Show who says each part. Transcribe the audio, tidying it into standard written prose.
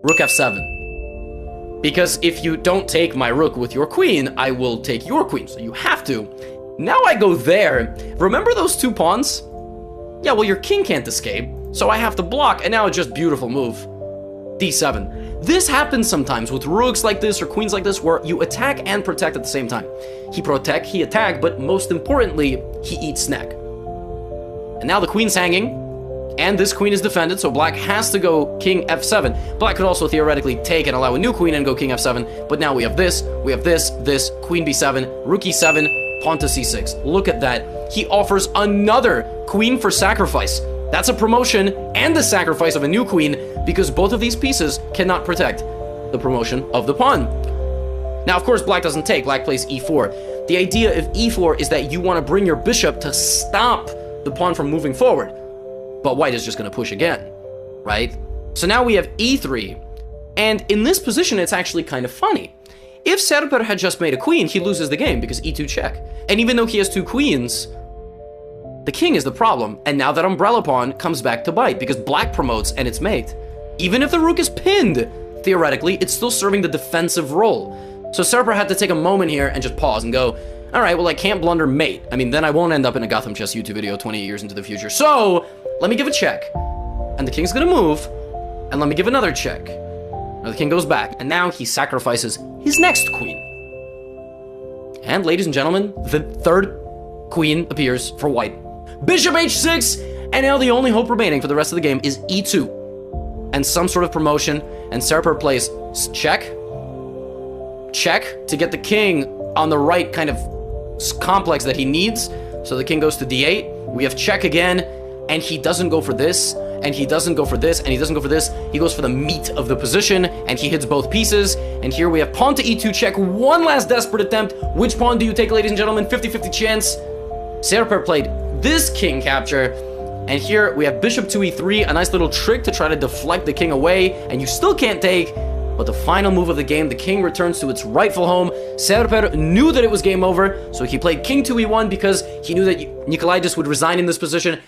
Speaker 1: Rook f7. Because if you don't take my rook with your queen, I will take your queen, so you have to. Now I go there. Remember those 2 pawns? Yeah, well, your king can't escape, so I have to block, and now it's just beautiful move. d7. This happens sometimes with rooks like this or queens like this, where you attack and protect at the same time. He protect, he attack, but most importantly, he eats snack. And now the queen's hanging, and this queen is defended, so black has to go king f7. Black could also theoretically take and allow a new queen and go king f7, but now we have this, this, queen b7, rook e7, pawn to c6. Look at that. He offers another queen for sacrifice. That's a promotion and the sacrifice of a new queen, because both of these pieces cannot protect the promotion of the pawn. Now, of course, black doesn't take. Black plays e4. The idea of e4 is that you want to bring your bishop to stop the pawn from moving forward. But white is just going to push again, right? So now we have e3. And in this position, it's actually kind of funny. If Serper had just made a queen, he loses the game because e2 check. And even though he has 2 queens, the king is the problem. And now that umbrella pawn comes back to bite because black promotes and it's mate. Even if the rook is pinned, theoretically, it's still serving the defensive role. So Serper had to take a moment here and just pause and go, all right, well, I can't blunder mate. I mean, then I won't end up in a Gotham Chess YouTube video 20 years into the future. So let me give a check. And the king's gonna move. And let me give another check. Now the king goes back. And now he sacrifices his next queen. And ladies and gentlemen, the 3rd queen appears for white. Bishop h6. And now the only hope remaining for the rest of the game is e2. And some sort of promotion. And Serper plays check. Check to get the king on the right kind of complex that he needs. So the king goes to d8. We have check again. And he doesn't go for this, and he doesn't go for this, and he doesn't go for this. He goes for the meat of the position, and he hits both pieces. And here we have pawn to e2 check. One last desperate attempt. Which pawn do you take, ladies and gentlemen? 50-50 chance. Serper played this king capture. And here we have bishop to e3, a nice little trick to try to deflect the king away. And you still can't take. But the final move of the game, the king returns to its rightful home. Serper knew that it was game over, so he played king to e1 because he knew that Nikolaidis would resign in this position.